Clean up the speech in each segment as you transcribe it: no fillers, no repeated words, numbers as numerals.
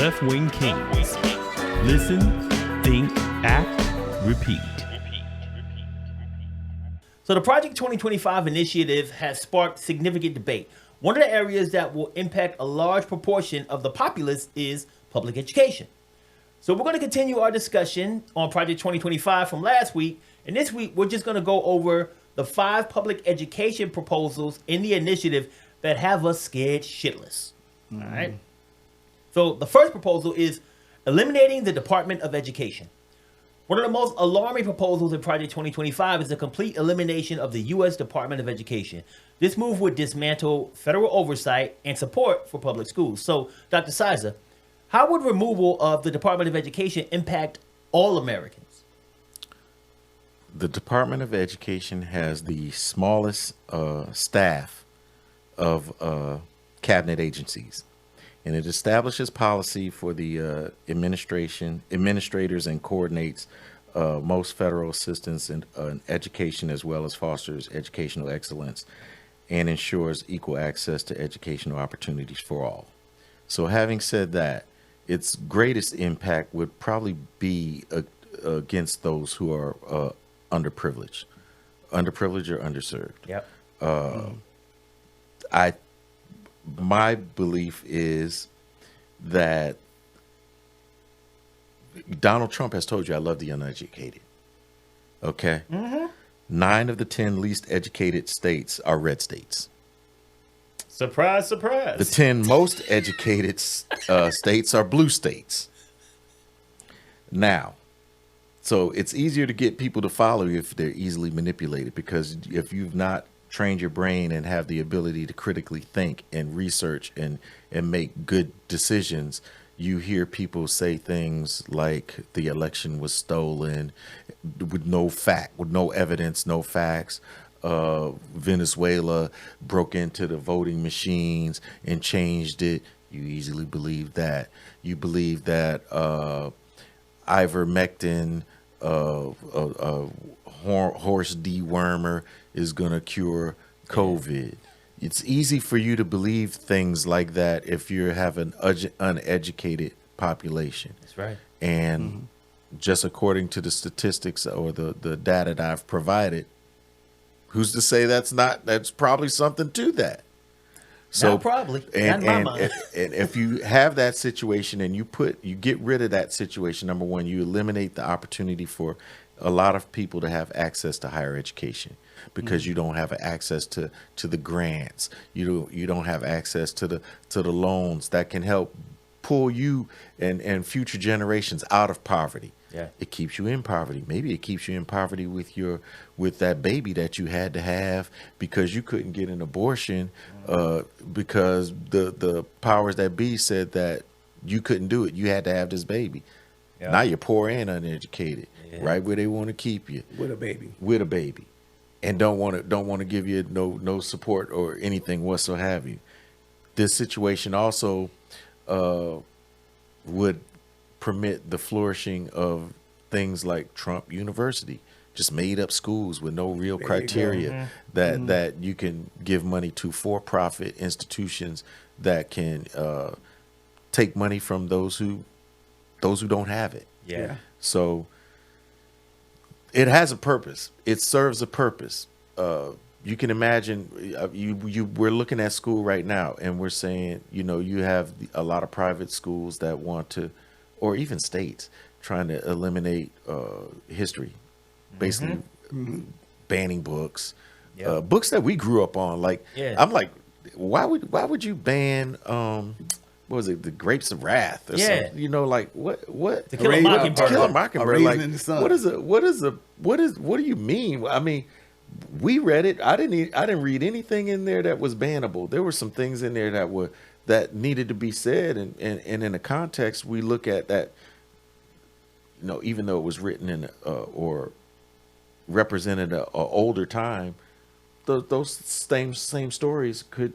left-wing Kingz. Listen, think, act, repeat. So the Project 2025 initiative has sparked significant debate. One of the areas that will impact a large proportion of the populace is public education. So we're going to continue our discussion on Project 2025 from last week. And this week, we're just going to go over the 5 public education proposals in the initiative that have us scared shitless. All right. So the first proposal is eliminating the Department of Education. One of the most alarming proposals in Project 2025 is the complete elimination of the U.S. Department of Education. This move would dismantle federal oversight and support for public schools. So, Dr. Sizer, how would removal of the Department of Education impact all Americans? The Department of Education has the smallest staff of cabinet agencies, and it establishes policy for the administrators, and coordinates most federal assistance in education, as well as fosters educational excellence and ensures equal access to educational opportunities for all. So having said that, its greatest impact would probably be against those who are underprivileged or underserved. Yep. My belief is that Donald Trump has told you, I love the uneducated. Okay. 9 of the 10 least educated states are red states. Surprise, surprise. The 10 most educated states are blue states. Now, so it's easier to get people to follow you if they're easily manipulated, because if you've not trained your brain and have the ability to critically think and research and make good decisions, you hear people say things like the election was stolen with no evidence, no facts. Venezuela broke into the voting machines and changed it. You easily believe that. You believe that ivermectin, horse dewormer, is going to cure COVID. It's easy for you to believe things like that if you have an uneducated population. That's right. And just according to the statistics or the data that I've provided, who's to say that's probably something to that? So not probably. And, not in my mind. and if you have that situation and you get rid of that situation, number one, you eliminate the opportunity for a lot of people to have access to higher education, because you don't have access to the grants. You don't have access to the loans that can help pull you and future generations out of poverty. Yeah. It keeps you in poverty. Maybe it keeps you in poverty with that baby that you had to have because you couldn't get an abortion because the powers that be said that you couldn't do it. You had to have this baby. Yeah. Now you're poor and uneducated, right where they want to keep you with a baby, and don't want to give you no support or anything whatsoever. This situation also would permit the flourishing of things like Trump University, just made up schools with no real criteria that you can give money to for-profit institutions that can take money from those who don't have it. Yeah. So it has a purpose. It serves a purpose. You can imagine we're looking at school right now and we're saying, you have a lot of private schools that want to, or even states trying to eliminate history, basically banning books, books that we grew up on. I'm like, why would you ban what was it, the Grapes of Wrath or something? What? To Kill a Mockingbird. Kill a Mockingbird. Like, in the sun. What do you mean? I mean, we read it. I didn't read anything in there that was bannable. There were some things in there that needed to be said, and in a context, we look at that. Even though it was written in or represented a older time, those same stories could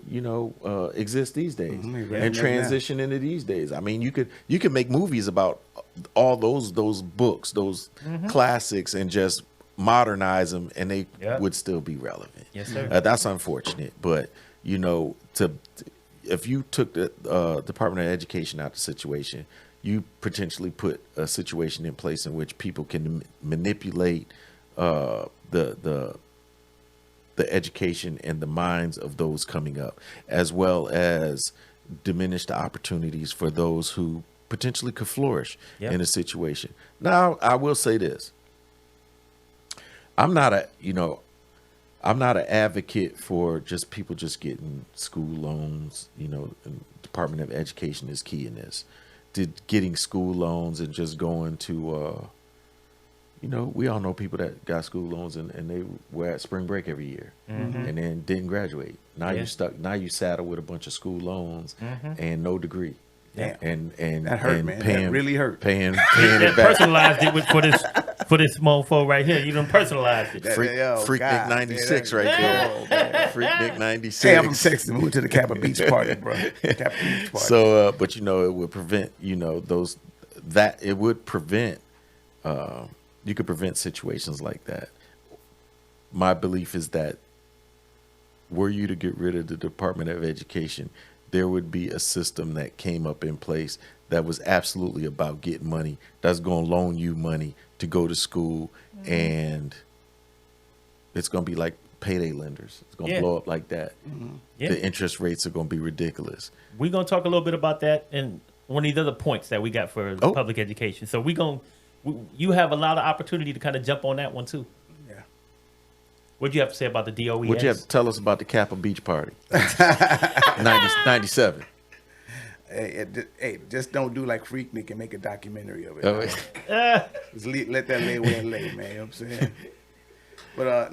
exist these days and transition into these days. I mean, you could make movies about all those books, those classics, and just modernize them, and they would still be relevant. Yes, sir. That's unfortunate, but if you took the Department of Education out of the situation, you potentially put a situation in place in which people can manipulate the education and the minds of those coming up, as well as diminish the opportunities for those who potentially could flourish in a situation. Now, I will say this. I'm not an advocate for just people just getting school loans. And Department of Education is key in this. Getting school loans and just going to, we all know people that got school loans and they were at spring break every year and then didn't graduate. Now you're stuck. Now you saddle with a bunch of school loans and no degree. Yeah. And that hurt, man. That really hurt. Paying That it back. personalized it for this mofo right here. You done personalized it. Freak Nick 96 right there. Freak Nick 96. Hey, I'm from Texas. We went to the Kappa Beach party, bro. Kappa Beach party. So, but it would prevent, it would prevent, you could prevent situations like that. My belief is that were you to get rid of the Department of Education, there would be a system that came up in place that was absolutely about getting money, that's going to loan you money to go to school, and it's going to be like payday lenders. It's going to blow up like that. The interest rates are going to be ridiculous. We're going to talk a little bit about that and one of these other points that we got for public education. So you have a lot of opportunity to kind of jump on that one too. What'd you have to say about the DOE? What'd you have to tell us about the Kappa Beach party? 97. Hey, just don't do like Freak Nick and make a documentary of it. Just let that lay where it lay, man. You know what I'm saying? But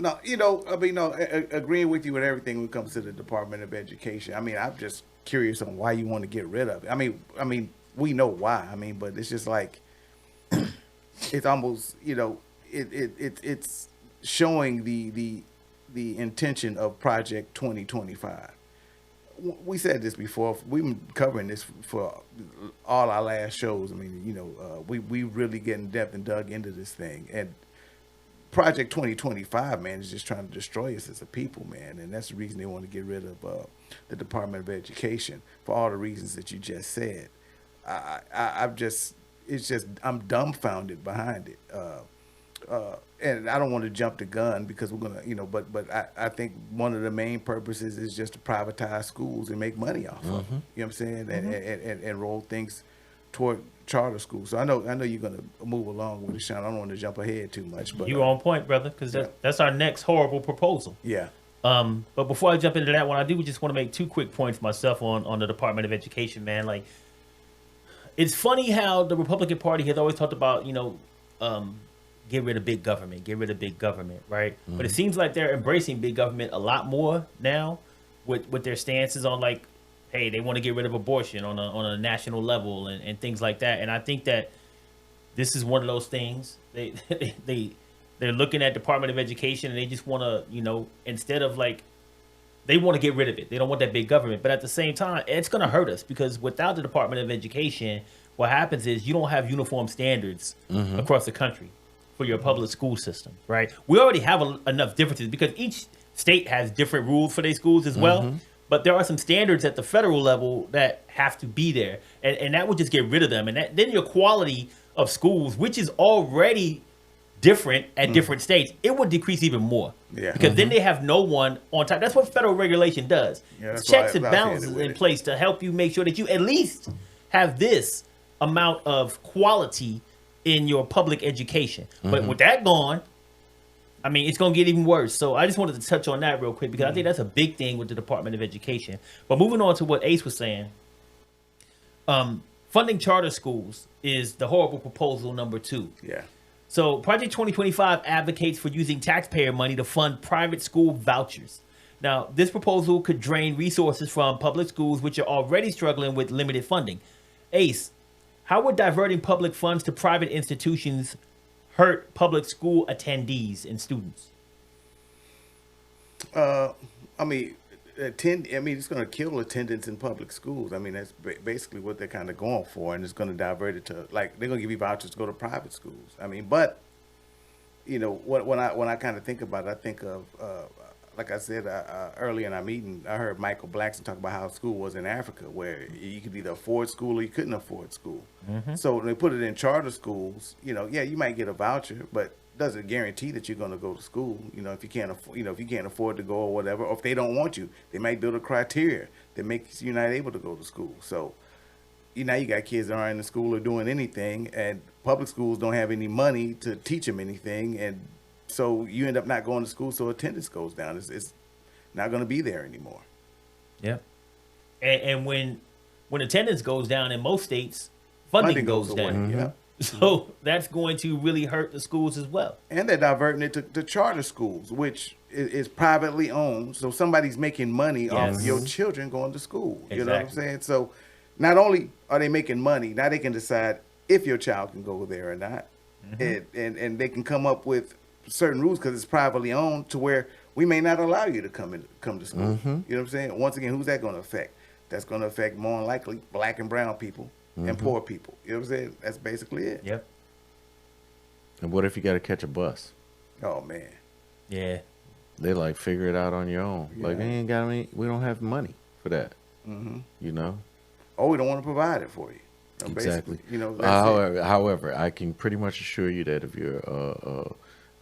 agreeing with you with everything when it comes to the Department of Education. I mean, I'm just curious on why you want to get rid of it. I mean, we know why. I mean, but it's just like it's almost it's showing the intention of Project 2025. We said this before. We've been covering this for all our last shows. I mean, we really get in depth and dug into this thing. And Project 2025, man, is just trying to destroy us as a people, man. And that's the reason they want to get rid of the Department of Education, for all the reasons that you just said. I'm dumbfounded behind it. And I don't want to jump the gun because we're gonna, but I think one of the main purposes is just to privatize schools and make money off of them. You know what I'm saying? And roll things toward charter schools. So I know you're gonna move along with it, Sean. I don't want to jump ahead too much, but you're on point, brother, because that's our next horrible proposal. Yeah. But before I jump into that one, I do just want to make two quick points myself on the Department of Education, man. Like, it's funny how the Republican Party has always talked about, get rid of big government, right? But it seems like they're embracing big government a lot more now with their stances on, like, hey, they want to get rid of abortion on a national level and things like that. And I think that this is one of those things. They're looking at Department of Education and they just want to, instead of like, they want to get rid of it. They don't want that big government. But at the same time, it's going to hurt us because without the Department of Education, what happens is you don't have uniform standards across the country for your public school system, right? We already have enough differences because each state has different rules for their schools as well. But there are some standards at the federal level that have to be there. And that would just get rid of them. And then your quality of schools, which is already different at different states, it would decrease even more. Yeah. Because then they have no one on top. That's what federal regulation does. Yeah, checks and balances in place to help you make sure that you at least have this amount of quality in your public education. But with that gone, I mean, it's going to get even worse. So I just wanted to touch on that real quick because I think that's a big thing with the Department of Education. But moving on to what Ace was saying, funding charter schools is the horrible proposal number 2. Yeah. So Project 2025 advocates for using taxpayer money to fund private school vouchers. Now, this proposal could drain resources from public schools, which are already struggling with limited funding. Ace, how would diverting public funds to private institutions hurt public school attendees and students? I mean, it's going to kill attendance in public schools. I mean, that's basically what they're kind of going for, and it's going to divert it to, like, they're going to give you vouchers to go to private schools. I mean, but when I kind of think about it, I think of like I said earlier in our meeting, I heard Michael Blackson talk about how school was in Africa, where you could either afford school or you couldn't afford school. So when they put it in charter schools, you know, yeah, you might get a voucher, but doesn't guarantee that you're going to go to school. You know, if you can't afford, if you can't afford to go or whatever, or if they don't want you, they might build a criteria that makes you not able to go to school. So you got kids that aren't in the school or doing anything, and public schools don't have any money to teach them anything, and so you end up not going to school, so attendance goes down. It's not going to be there anymore. Yeah. And when attendance goes down in most states, funding goes away. down. Yeah. So that's going to really hurt the schools as well. And they're diverting it to charter schools, which is privately owned. So somebody's making money off your children going to school. Exactly. You know what I'm saying? So not only are they making money, now they can decide if your child can go there or not. And they can come up with certain rules because it's privately owned to where we may not allow you to come to school. You know what I'm saying? Once again, who's that going to affect? That's going to affect more than likely black and brown people and poor people. You know what I'm saying? That's basically it. Yep. And what if you got to catch a bus? Oh man. Yeah. They like figure it out on your own. Yeah. Like, we don't have money for that. You know. Oh, we don't want to provide it for you. Exactly. You know, that's it. However, I can pretty much assure you that if you're a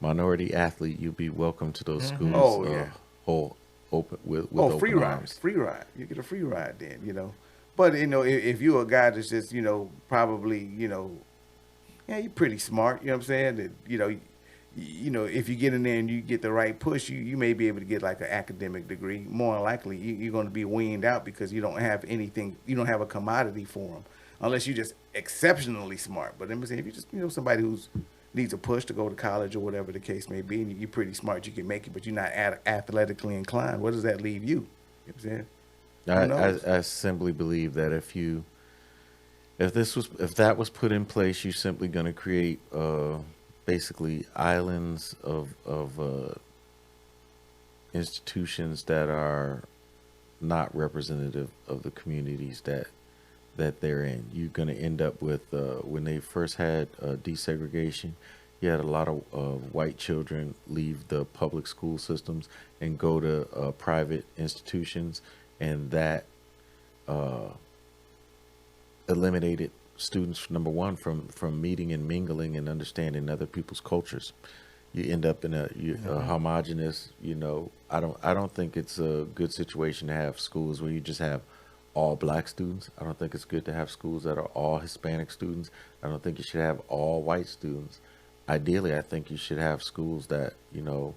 minority athlete, you'll be welcome to those schools. Oh, yeah. Whole open with free open ride, arms. free ride. You get a free ride then, you know. But you know, if you're a guy that's just, you know, probably, you know, yeah, you're pretty smart. You know what I'm saying? That you know, if you get in there and you get the right push, you may be able to get like an academic degree. More than likely, you're going to be weaned out because you don't have anything. You don't have a commodity for them, unless you're just exceptionally smart. But I'm saying, if you just, you know, somebody who's needs a push to go to college or whatever the case may be, and you're pretty smart, you can make it, but you're not athletically inclined. What does that leave you? You know what I'm saying? I simply believe that if that was put in place, you're simply going to create basically islands of institutions that are not representative of the communities that they're in. You're going to end up with when they first had desegregation, you had a lot of white children leave the public school systems and go to private institutions, and that eliminated students, number one, from meeting and mingling and understanding other people's cultures. You end up in a homogenous, you know. I don't think it's a good situation to have schools where you just have all black students. I don't think it's good to have schools that are all Hispanic students. I don't think you should have all white students. Ideally, I think you should have schools that, you know,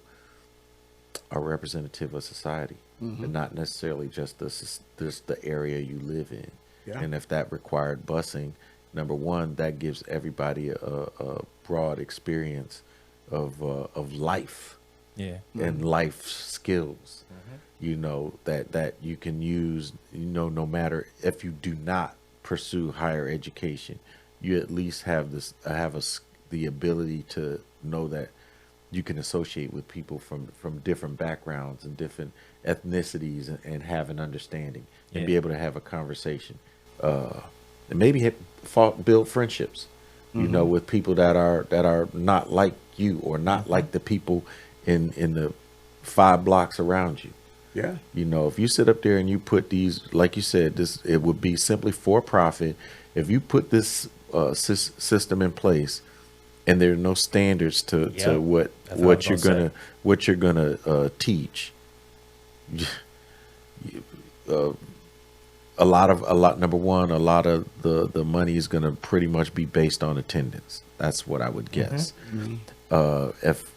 are representative of society and not necessarily just the area you live in. Yeah. And if that required busing, number one, that gives everybody a broad experience of life and life skills, you know, that you can use, you know, no matter if you do not pursue higher education, you at least have the ability to know that you can associate with people from different backgrounds and different ethnicities and have an understanding and be able to have a conversation. And maybe build friendships, you know, with people that are not like you or not like the people in the 5 blocks around you. Yeah. You know, if you sit up there and you put these, like you said, it would be simply for profit. If you put this system in place, and there are no standards to what you're gonna teach, a lot of the money is gonna pretty much be based on attendance. That's what I would guess. If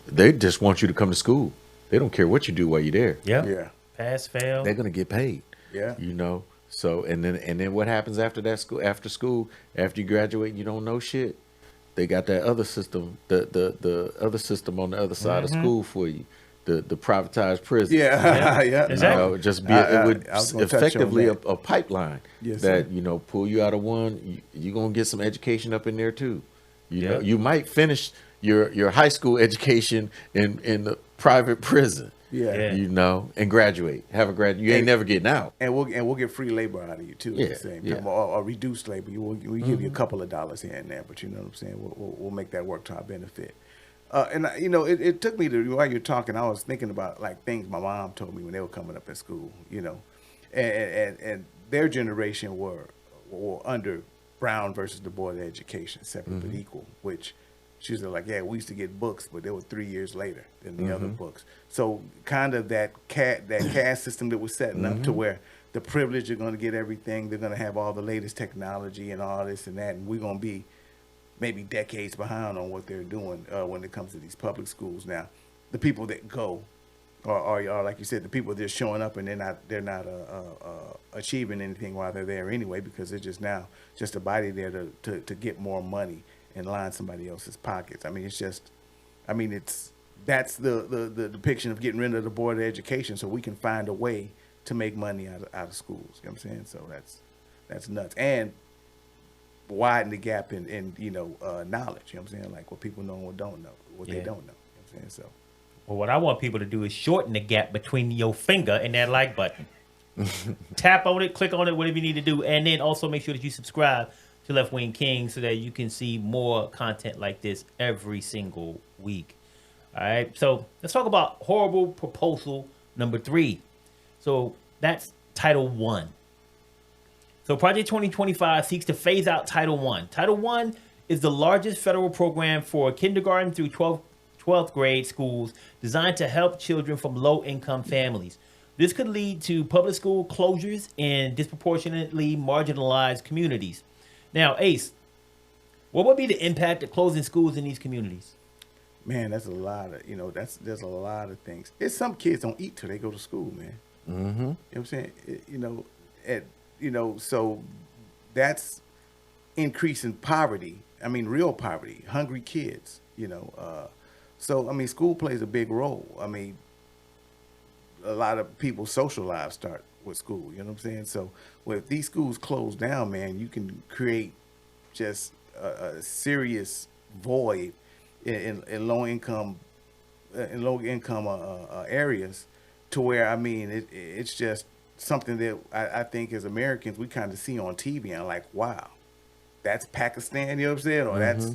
they just want you to come to school, they don't care what you do while you're there. Yeah. Pass, fail. They're gonna get paid. Yeah. You know. So and then what happens after that school? After you graduate, you don't know shit. They got that other system, the other system on the other side of school for you, the privatized prison. Yeah. Yeah. You know, just be it would I was gonna touch on effectively that. a pipeline Yes, that sir. you know pull you out of one. You're gonna get some education up in there too. You know, Yeah. you might finish your high school education in the private prison. Yeah. You know, and graduate. You ain't never getting out. And we'll get free labor out of you too. At Yeah, the same yeah. time, or reduced labor. We give you a couple of dollars here and there, but you know what I'm saying. We'll make that work to our benefit. It took me to, while you're talking, I was thinking about like things my mom told me when they were coming up at school, and their generation were under Brown versus the Board of Education, separate but equal, which she was like, yeah, we used to get books, but they were 3 years later than the other books. So kind of that caste system that was setting up to where the privileged are going to get everything. They're going to have all the latest technology and all this and that, and we're going to be maybe decades behind on what they're doing when it comes to these public schools. Now, the people that go are like you said, the people that are showing up and they're not achieving anything while they're there anyway, because they're just a body there to get more money and line somebody else's pockets. I mean, that's the depiction of getting rid of the Board of Education so we can find a way to make money out of schools. You know what I'm saying? So that's nuts. And widen the gap in knowledge. You know what I'm saying? Like what people know and what don't know, what they don't know. You know what I'm saying? So. Well, what I want people to do is shorten the gap between your finger and that like button. Tap on it, click on it, whatever you need to do. And then also make sure that you subscribe to Left Wing Kingz so that you can see more content like this every single week. All right. So let's talk about horrible proposal number 3. So that's Title I. So Project 2025 seeks to phase out Title I. Title I is the largest federal program for kindergarten through 12th grade schools designed to help children from low-income families. This could lead to public school closures in disproportionately marginalized communities. Now, Ace, what would be the impact of closing schools in these communities? Man, that's a lot of, there's a lot of things. There's some kids don't eat till they go to school, man. You know what I'm saying? So that's increasing poverty. I mean, real poverty, hungry kids, So, I mean, school plays a big role. I mean, a lot of people's social lives start with school, you know what I'm saying? So, if these schools close down, man, you can create just a serious void in low-income areas to where, I mean, it's just something that I think as Americans, we kind of see on TV and like, wow, that's Pakistan, you know what I'm saying? Or that's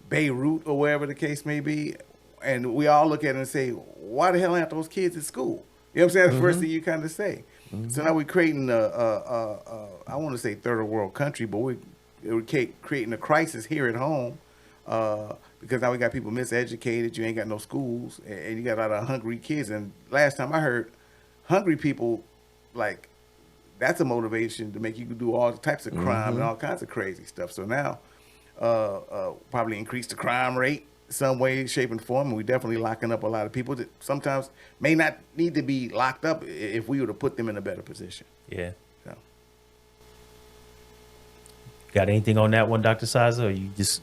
Beirut or wherever the case may be. And we all look at it and say, why the hell aren't those kids at school? You know what I'm saying? That's the first thing you kind of say. So now we're creating I want to say third world country, but we're creating a crisis here at home because now we got people miseducated. You ain't got no schools, and you got a lot of hungry kids. And last time I heard, hungry people, like, that's a motivation to make you do all types of crime and all kinds of crazy stuff. So now probably increase the crime rate some way, shape, and form. And we're definitely locking up a lot of people that sometimes may not need to be locked up if we were to put them in a better position. Yeah. So. Got anything on that one, Dr. Sizer, or you just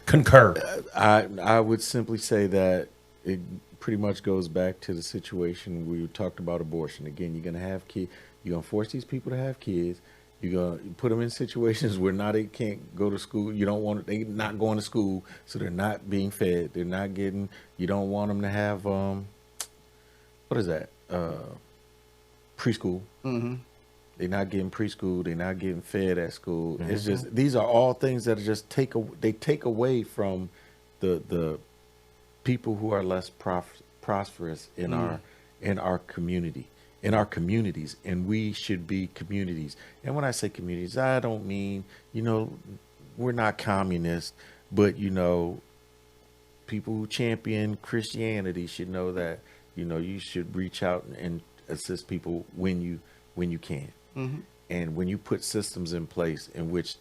concur? I would simply say that it pretty much goes back to the situation we talked about abortion. Again, you're going to have kids. You're going to force these people to have kids. You're going to put them in situations where now they can't go to school. You don't want they're not going to school, so they're not being fed. They're not getting, you don't want them to have, what is that? Preschool. They're not getting preschool. They're not getting fed at school. It's just, these are all things that are just take away from the people who are less prosperous in our community. In our communities, and we should be communities. And when I say communities, I don't mean, we're not communists, but, people who champion Christianity should know that, you should reach out and assist people when you can. And when you put systems in place in which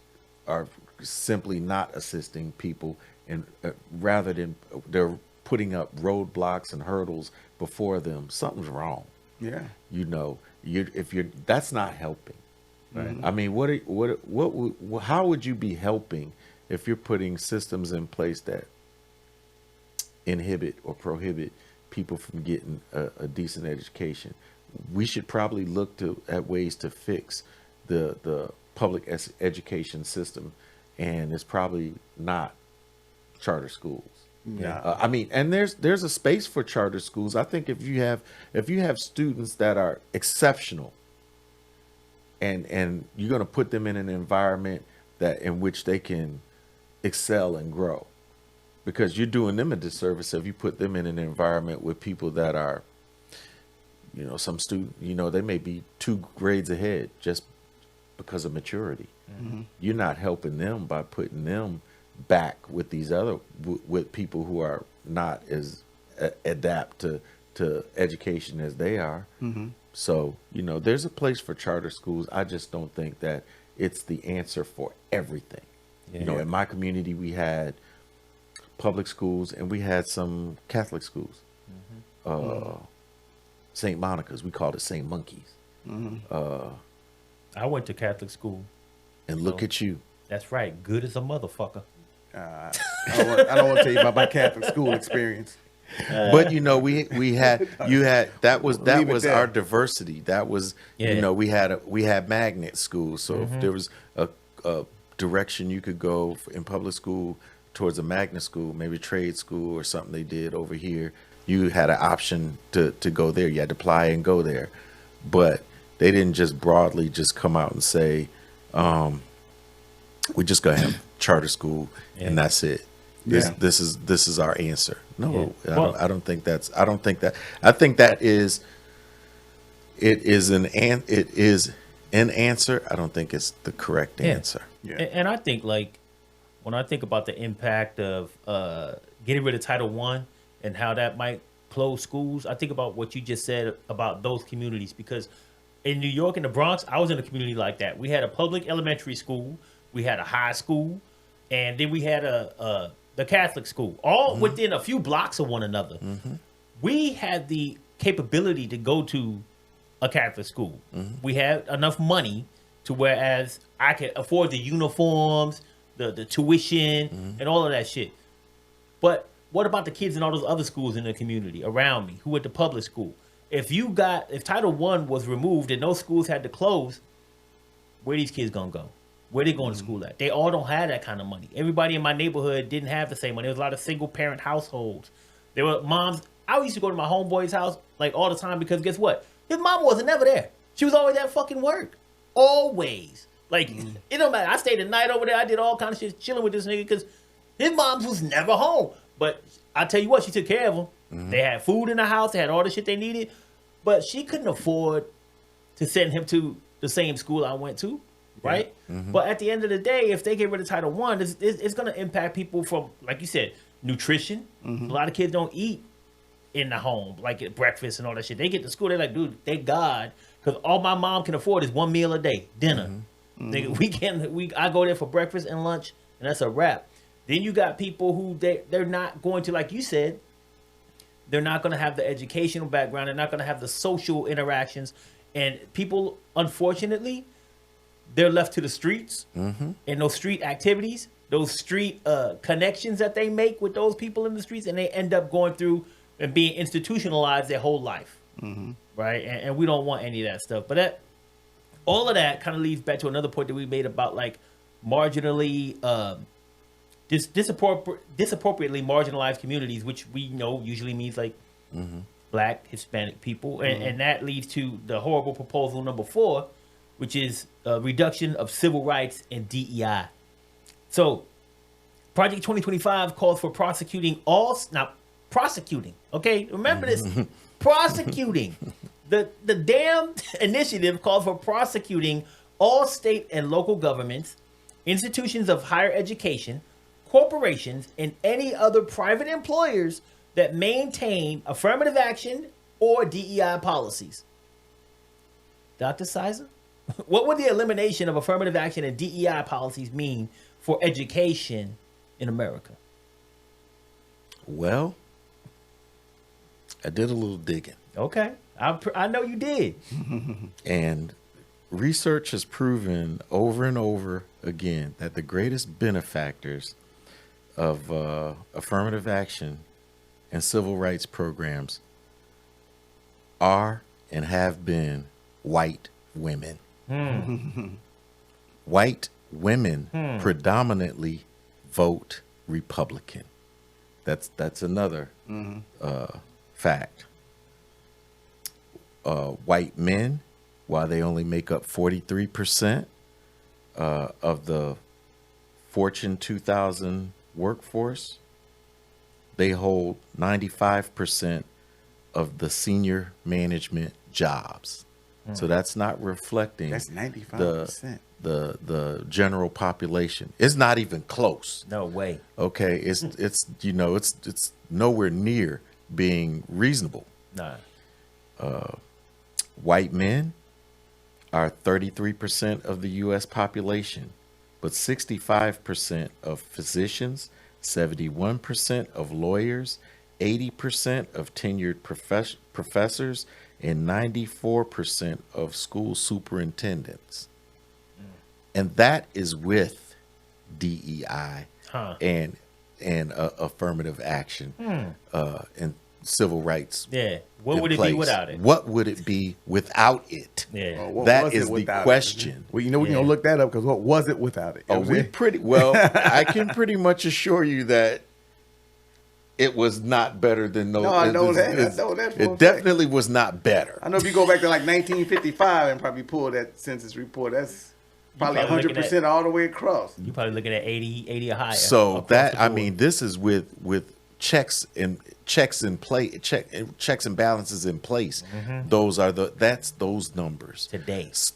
are simply not assisting people, and rather than they're putting up roadblocks and hurdles before them, something's wrong. Yeah. That's not helping. Right? I mean, how would you be helping if you're putting systems in place that inhibit or prohibit people from getting a decent education? We should probably look at ways to fix the public education system, and it's probably not charter schools. Yeah. I mean, and there's a space for charter schools. I think if you have students that are exceptional, and you're going to put them in an environment in which they can excel and grow, because you're doing them a disservice if you put them in an environment with people that are, some student, they may be 2 grades ahead just because of maturity. You're not helping them by putting them back with these other with people who are not as adapt to education as they are. So there's a place for charter schools. I just don't think that it's the answer for everything. In my community we had public schools and we had some Catholic schools. St. Monica's, we called it St. Monkeys. I went to Catholic school. And look at you. That's right. Good as a motherfucker. I don't want to tell you about my Catholic school experience. But we had that was there. our diversity. That was we had magnet schools. So if there was a direction you could go in public school towards a magnet school, maybe trade school or something they did over here, you had an option to go there. You had to apply and go there. But they didn't just broadly just come out and say, we just gonna have charter school and that's it. This is our answer. No, I don't think that's. I don't think that. I think that is. It is an answer. I don't think it's the correct answer. Yeah. And I think when I think about the impact of getting rid of Title I and how that might close schools, I think about what you just said about those communities, because in New York and the Bronx, I was in a community like that. We had a public elementary school, we had a high school, and then we had the Catholic school, all within a few blocks of one another. We had the capability to go to a Catholic school. We had enough money to whereas I could afford the uniforms, the tuition, and all of that shit. But what about the kids in all those other schools in the community around me who went to public school? If Title I was removed and those schools had to close, where these kids gonna go? Where they going to school at? They all don't have that kind of money. Everybody in my neighborhood didn't have the same money. There was a lot of single parent households. There were moms. I used to go to my homeboy's house all the time because guess what? His mom wasn't never there. She was always at fucking work. Always. It don't matter. I stayed the night over there. I did all kind of shit chilling with this nigga because his mom was never home. But I tell you what, she took care of him. They had food in the house. They had all the shit they needed. But she couldn't afford to send him to the same school I went to. Right? But at the end of the day, if they get rid of Title I, it's going to impact people from, like you said, nutrition. A lot of kids don't eat in the home, like at breakfast and all that shit. They get to school, they're like, dude, thank God, because all my mom can afford is one meal a day, dinner. Nigga, I go there for breakfast and lunch, and that's a wrap. Then you got people who they're not going to, like you said, they're not going to have the educational background. They're not going to have the social interactions. And people, unfortunately, they're left to the streets and those street activities, those street connections that they make with those people in the streets, and they end up going through and being institutionalized their whole life, right? And we don't want any of that stuff. But all of that kind of leads back to another point that we made about marginally, disappropriately marginalized communities, which we know usually means Black, Hispanic people, and that leads to the horrible proposal number 4, which is reduction of civil rights and DEI. So, Project 2025 calls for prosecuting, okay? Remember this, prosecuting. The damn initiative calls for prosecuting all state and local governments, institutions of higher education, corporations, and any other private employers that maintain affirmative action or DEI policies. Dr. Sizer? What would the elimination of affirmative action and DEI policies mean for education in America? Well, I did a little digging. Okay. I know you did. And research has proven over and over again that the greatest benefactors of affirmative action and civil rights programs are and have been white women. White women predominantly vote Republican. That's another fact. White men, while they only make up 43% of the Fortune 2000 workforce, they hold 95% of the senior management jobs. So that's not reflecting That's 95%. the general population. It's not even close. No way. Okay, it's it's nowhere near being reasonable. Nah. White men are 33% of the U.S. population, but 65% of physicians, 71% of lawyers, 80% of tenured professors, and 94% of school superintendents. And that is with DEI and affirmative action and civil rights. Yeah. What in would it place. be without it? What would it be without it? Yeah. What That was is it the without it? question. Well, we can look that up because what was it without it? You know what I'm We saying? pretty well. I can pretty much assure you that it was not better than those. No, I know that. I know that for a It fact. definitely was not better. I know if you go back to like 1955 and probably pull that census report, that's probably probably looking 100% all the way across. You're probably looking at 80 or higher. So across that the I board. mean, this is with checks and balances in place. Those are those numbers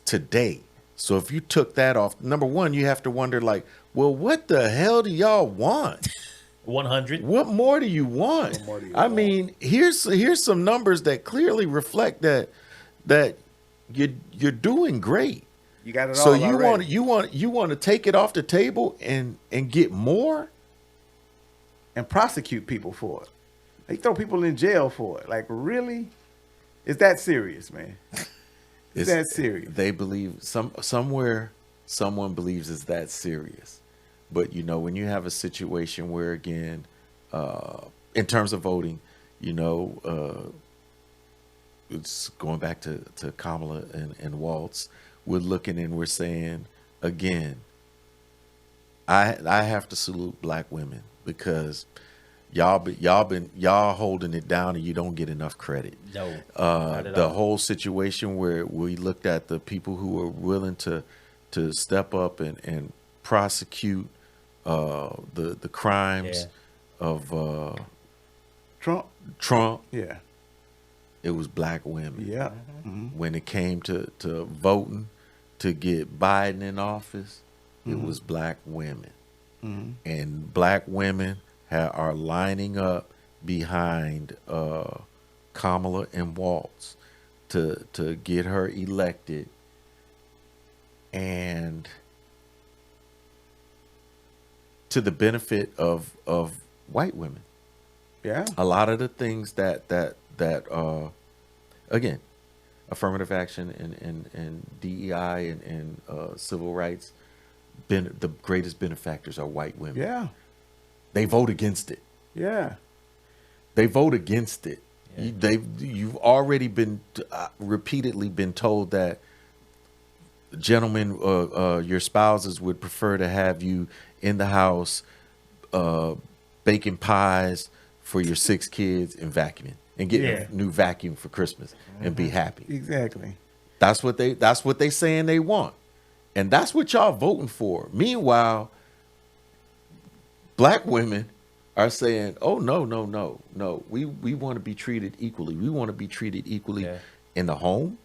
today. So if you took that off, number one, you have to wonder like, well, what the hell do y'all want? 100. What more do you want? What more do you I want? mean, here's some numbers that clearly reflect that you're doing great. You got it So all you already. want to take it off the table and get more? And prosecute people for it. They throw people in jail for it. Like, really? Is that serious, man? Is that serious? They believe somewhere someone believes it's that serious. But when you have a situation where, again, in terms of voting, it's going back to Kamala and Waltz. We're looking and we're saying again, I have to salute black women because y'all holding it down and you don't get enough credit. No. Not at The all. whole situation where we looked at the people who are willing to step up and prosecute the crimes of Trump. Yeah. It was black women. Yeah. When it came to voting to get Biden in office, it was black women. And black women are lining up behind Kamala and Waltz to get her elected. And to the benefit of white women. Yeah. A lot of the things that again, affirmative action and DEI and civil rights, the greatest benefactors are white women. Yeah. They vote against it. Yeah. They vote against it. You've already been repeatedly been told that gentlemen, your spouses would prefer to have you in the house baking pies for your 6 kids and vacuuming and getting a new vacuum for Christmas and be happy. Exactly. That's what they saying they want. And that's what y'all voting for. Meanwhile, black women are saying, "Oh no. We want to be treated equally. We want to be treated equally in the home.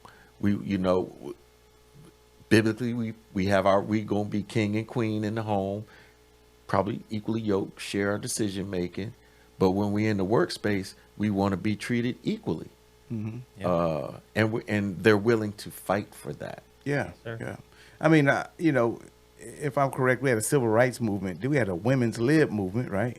Biblically we going to be king and queen in the home, probably equally yoked, share our decision making. But when we in the workspace, we want to be treated equally." And they're willing to fight for that. Yeah. Sure. Yeah. I mean, if I'm correct, we had a civil rights movement. Then we had a women's lib movement, right?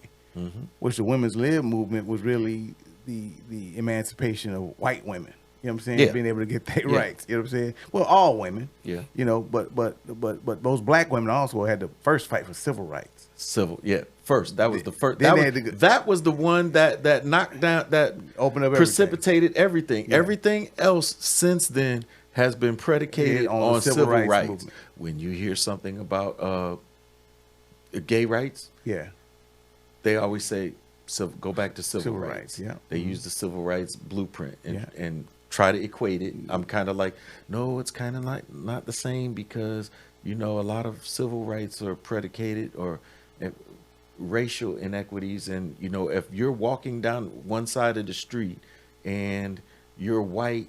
Which the women's lib movement was really the emancipation of white women. You know what I'm saying? Yeah. Being able to get their rights. You know what I'm saying? Well, all women. Yeah. But those black women also had to first fight for civil rights. First, that was the first. Then they That had was, to go- that was the one that knocked down, that Opened up precipitated everything. Yeah. Everything else since then has been predicated Yeah, on the on civil civil rights rights. movement. When you hear something about gay rights, Yeah. they always say, go back to civil Civil rights. rights, yeah. They use the civil rights blueprint and, Yeah. and try to equate it. I'm kind of like, no, it's kind of not the same because, a lot of civil rights are predicated or racial inequities, and if you're walking down one side of the street and you're white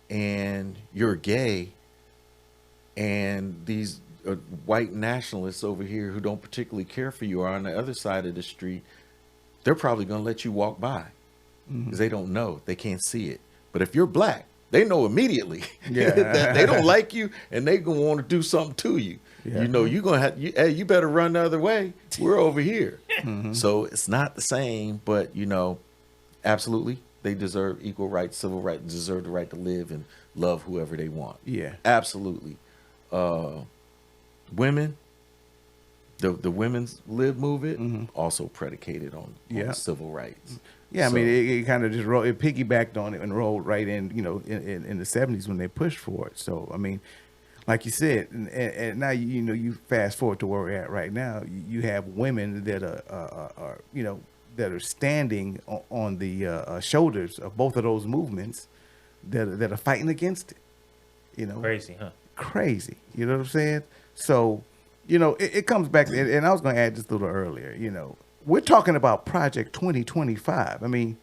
and you're gay, and these white nationalists over here who don't particularly care for you are on the other side of the street, they're probably going to let you walk by because they don't know, they can't see it. But if you're black, they know immediately that they don't like you and they gonna want to do something to you. You're gonna have hey, you better run the other way. We're over here. So it's not the same, but absolutely, they deserve equal rights, civil rights, deserve the right to live and love whoever they want. Yeah, absolutely. Women, the women's lib movement also predicated on civil rights. Yeah, so, I mean, it kind of just it piggybacked on it and rolled right in, in the 70s when they pushed for it. So, I mean, like you said, and now, you fast forward to where we're at right now, you have women that are that are standing on the shoulders of both of those movements that are fighting against it, Crazy, huh? Crazy. You know what I'm saying? So, it comes back, and I was going to add just a little earlier, we're talking about Project 2025. I mean,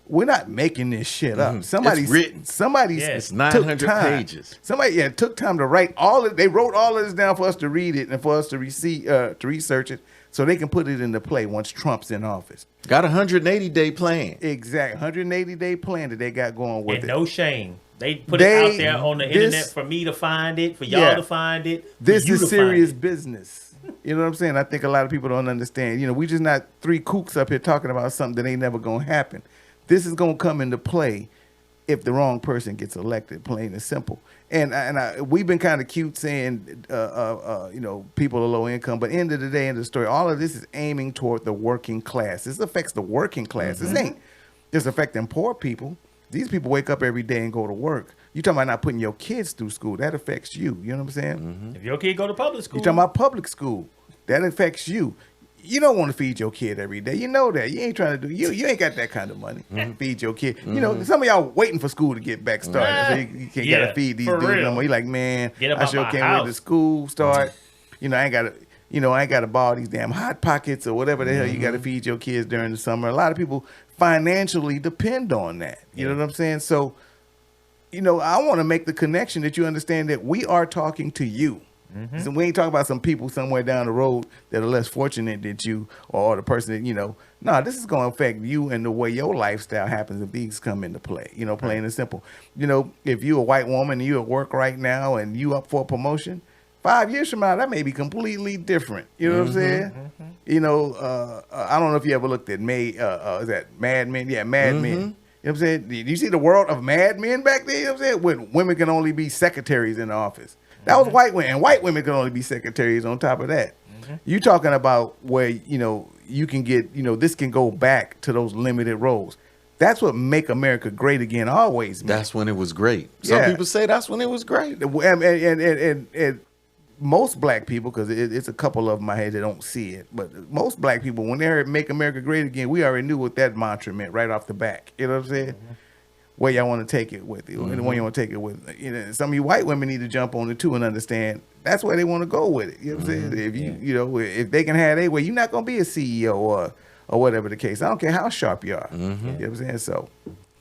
we're not making this shit up. Somebody's written. It's 900 pages. Somebody took time to write all of. They wrote all of this down for us to read it and for us to research it, so they can put it into play once Trump's in office. Got a 180-day plan. Exactly, 180-day plan that they got going with and it. No shame. They put it out there on the internet for me to find it, for y'all to find it. This is serious business. You know what I'm saying? I think a lot of people don't understand. We just not three kooks up here talking about something that ain't never going to happen. This is going to come into play if the wrong person gets elected, plain and simple. And we've been kind of cute saying, people are low income. But end of the day, end of the story, all of this is aiming toward the working class. This affects the working class. This ain't just affecting poor people. These people wake up every day and go to work. You talking about not putting your kids through school. That affects you. You know what I'm saying? If your kid go to public school. You talking about public school. That affects you. You don't want to feed your kid every day. You know that. You ain't trying to do. You ain't got that kind of money to feed your kid. Some of y'all waiting for school to get back started. So you can't gotta feed these dudes no more. You like, man, I sure can't wait to school start. I ain't gotta buy all these damn Hot Pockets or whatever the hell you gotta feed your kids during the summer. A lot of people financially depend on that. You know what I'm saying? So, I want to make the connection that you understand that we are talking to you. So we ain't talking about some people somewhere down the road that are less fortunate than you or the person that, this is going to affect you and the way your lifestyle happens if these come into play, plain and simple. If you a white woman and you at work right now and you up for a promotion, 5 years from now, that may be completely different. You know what I'm saying? I don't know if you ever looked at is that Mad Men? Yeah, Mad Men. You know what I'm saying? Did you see the world of Mad Men back there? You know what I'm saying? When women can only be secretaries in the office. That was white women, and white women can only be secretaries on top of that. You talking about where, you can get, this can go back to those limited roles. That's what make America great again always. Man. That's when it was great. Some people say that's when it was great. And most black people, because it's a couple of them I had that don't see it, but most black people, when they make America great again, we already knew what that mantra meant right off the back. You know what I'm saying? Where y'all want to take it with you, and the one you want to take it with. Some of you white women need to jump on it too and understand that's where they want to go with it. You know what I'm saying? If if they can have their way, you're not gonna be a CEO or whatever the case. I don't care how sharp you are. You know what I'm saying? So,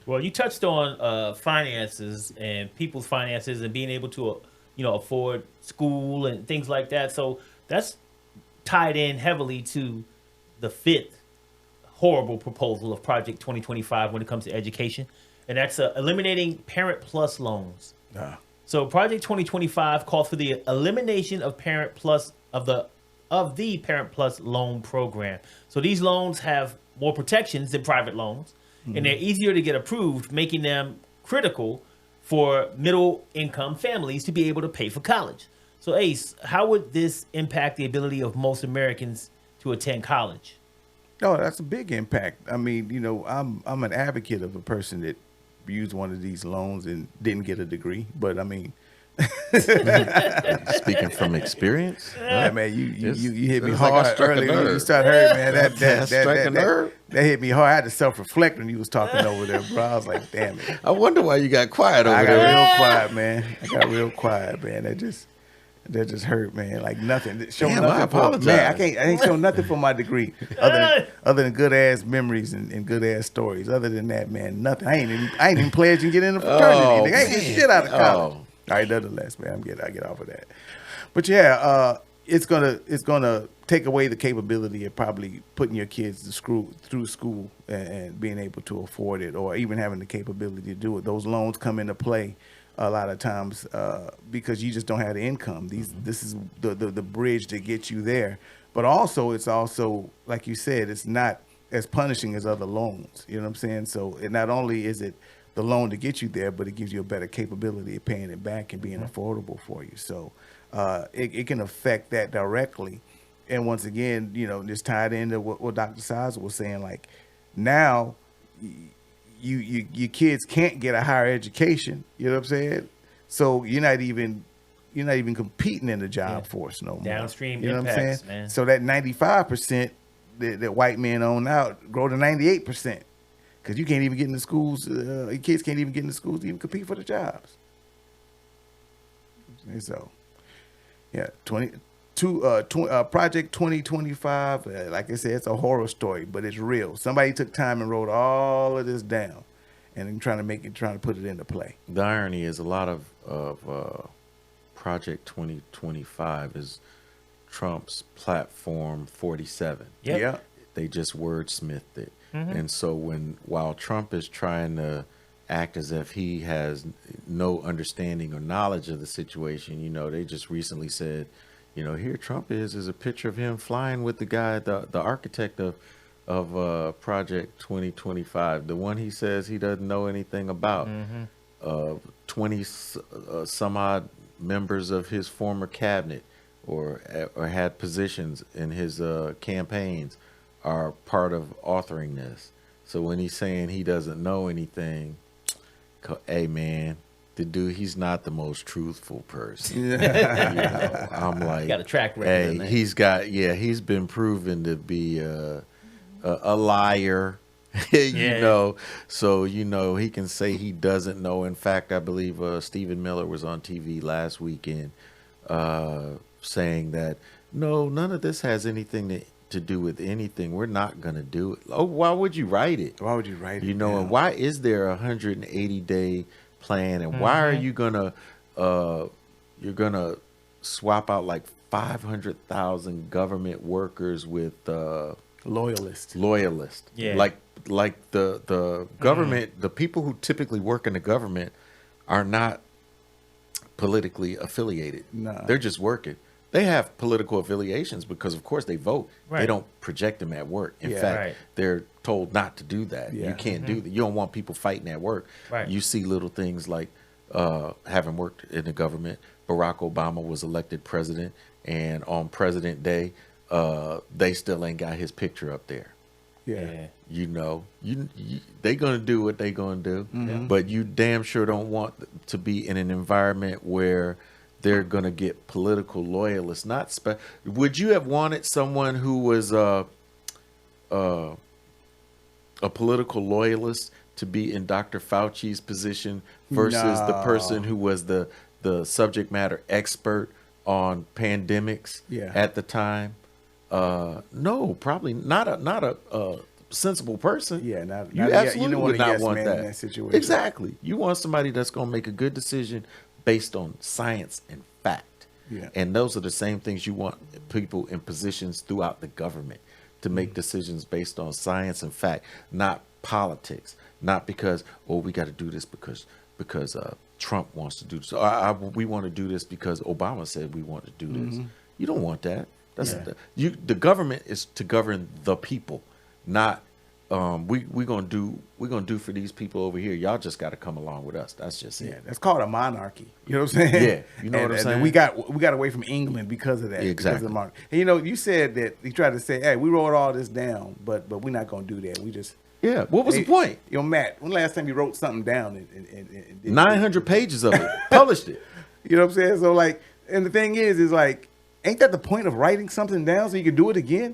well, you touched on finances and people's finances and being able to afford school and things like that. So that's tied in heavily to the fifth horrible proposal of Project 2025 when it comes to education. And that's eliminating Parent Plus loans. So Project 2025 calls for the elimination of Parent Plus of the Parent Plus loan program. So these loans have more protections than private loans, and they're easier to get approved, making them critical for middle income families to be able to pay for college. So Ace, how would this impact the ability of most Americans to attend college? Oh, that's a big impact. I mean, I'm an advocate of a person that used one of these loans and didn't get a degree, but I mean, speaking from experience, man, you hit me hard earlier. You start hurting, man. That hit me hard. I had to self-reflect when you was talking over there, bro. I was like, damn it. I wonder why you got quiet over there. I got real quiet, man. That just, That just hurt, man. Like nothing. Show Damn, nothing I apologize. Man, I ain't show nothing for my degree other than good ass memories and good ass stories. Other than that, man, nothing. I ain't even pledged to get in a fraternity. Oh, I ain't get man. shit out of college. Oh. All right, nonetheless, man, I get off of that. But yeah, it's gonna take away the capability of probably putting your kids through school and being able to afford it, or even having the capability to do it. Those loans come into play a lot of times because you just don't have the income. This is the bridge to get you there. But also, it's also, like you said, it's not as punishing as other loans. You know what I'm saying? So it not only is it the loan to get you there, but it gives you a better capability of paying it back and being affordable for you. So it can affect that directly. And once again, you know, just tied into what Dr. Sizer was saying, like now your kids can't get a higher education. You know what I'm saying? So you're not even competing in the job force no more. Downstream you know impacts, what I'm saying? man. So that 95% that white men own out grow to 98%. Because you can't even get into schools, your kids can't even get into schools to even compete for the jobs. And so, yeah, Project 2025, like I said, it's a horror story, but it's real. Somebody took time and wrote all of this down and trying to put it into play. The irony is a lot of Project 2025 is Trump's platform 47. Yep. Yeah. They just wordsmithed it. And so while Trump is trying to act as if he has no understanding or knowledge of the situation, you know, they just recently said, you know, here Trump is a picture of him flying with the guy, the architect of Project 2025, the one he says he doesn't know anything about. 20 some odd members of his former cabinet or had positions in his campaigns are part of authoring this. So when he's saying he doesn't know anything, hey man, the dude, he's not the most truthful person. You know, I'm like, Got a track record. hey, man. he's been proven to be a liar. You know, so you know he can say he doesn't know. In fact, I believe Stephen Miller was on TV last weekend saying that no, none of this has anything to do with anything. We're not going to do it. Oh, why would you write it? Why would you write it? You know, and why is there a 180-day plan? And why are you gonna you're gonna swap out like 500,000 government workers with Loyalist. Yeah. Like the government, the people who typically work in the government are not politically affiliated. Nah. They're just working. They have political affiliations because, of course, they vote. Right. They don't project them at work. In Yeah. fact, Right. they're told not to do that. Yeah. You can't do that. You don't want people fighting at work. Right. You see little things like having worked in the government, Barack Obama was elected president, and on President Day, they still ain't got his picture up there. Yeah. You know, they gonna do what they gonna do, but you damn sure don't want to be in an environment where they're gonna get political loyalists. Would you have wanted someone who was a political loyalist to be in Dr. Fauci's position versus the person who was the subject matter expert on pandemics at the time? No, probably not a sensible person. Yeah, not You you absolutely don't would want a not yes want man that. in that situation. Exactly. You want somebody that's going to make a good decision based on science and fact. Yeah. And those are the same things you want people in positions throughout the government to make decisions based on science and fact, not politics. Not because, oh, we got to do this because Trump wants to do this. We want to do this because Obama said we want to do this. You don't want that. That's the government is to govern the people, not we're gonna do for these people over here. Y'all just got to come along with us. That's just it. Yeah, that's called a monarchy. You know what I'm saying? Yeah, you know what I'm saying? And we got away from England because of that. Exactly. Because of the monarchy. And you know, you said that you tried to say, "Hey, we wrote all this down, but we're not gonna do that. We just." Yeah. What was the point? Yo, Matt, when last time you wrote something down and 900 pages of it, published it. You know what I'm saying? So like, and the thing is like, ain't that the point of writing something down so you can do it again?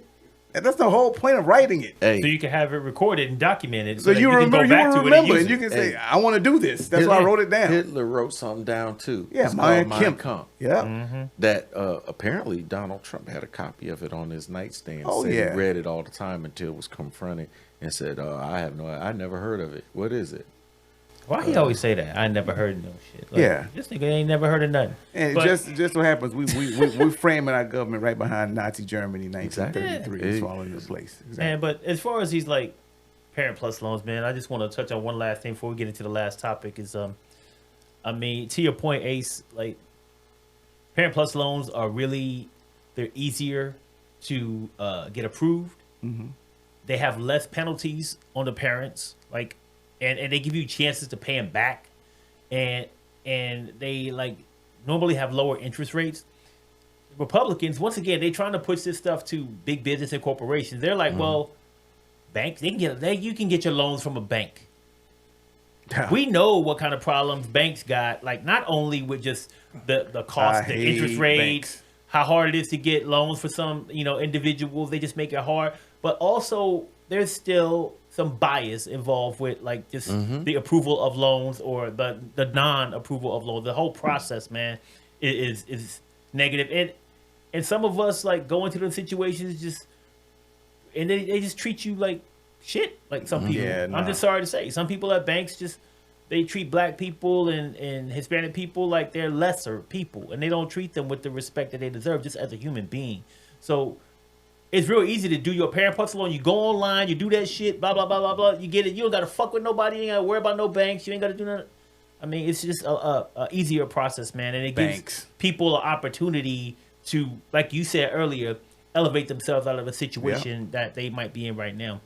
And that's the whole point of writing it. Hey, So you can have it recorded and documented. So that you can remember, go back to it and use you it. can say, Hey. "I want to do this." That's why I wrote it down. Hitler wrote something down too. Yeah, It's Mein called Kampf. Kampf. Yeah. That apparently Donald Trump had a copy of it on his nightstand. Oh, Said yeah. He read it all the time until it was confronted and said, I never heard of it. What is it? Why he always say that? I never heard no shit. Like, Yeah. This nigga ain't never heard of nothing. And But- just what happens, we're framing our government right behind Nazi Germany, 1933. Exactly. It's falling into place. Exactly. Man, but as far as these like Parent Plus loans, man, I just want to touch on one last thing before we get into the last topic. Is I mean, to your point, Ace, like Parent Plus loans are really they're easier to get approved. Mm-hmm. They have less penalties on the parents, like, and they give you chances to pay them back, and they like normally have lower interest rates. Republicans, once again, they trying to push this stuff to big business and corporations. They're like, well, banks, you can get your loans from a bank. We know what kind of problems banks got, like not only with just the cost, I the hate interest rates, banks. how hard it is to get loans for some, individuals. They just make it hard. But also there's still some bias involved with like just the approval of loans or the non-approval of loans. The whole process, man, is negative. And some of us like go into those situations and they just treat you like shit. Like some people, Yeah, I'm just sorry to say, some people at banks they treat black people and Hispanic people like they're lesser people, and they don't treat them with the respect that they deserve just as a human being. So it's real easy to do your Parent Plus loan. You go online, you do that shit, blah, blah, blah, blah, blah. You get it. You don't got to fuck with nobody. You ain't got to worry about no banks. You ain't got to do nothing. I mean, it's just a easier process, man. And it gives people an opportunity to, like you said earlier, elevate themselves out of a situation that they might be in right now.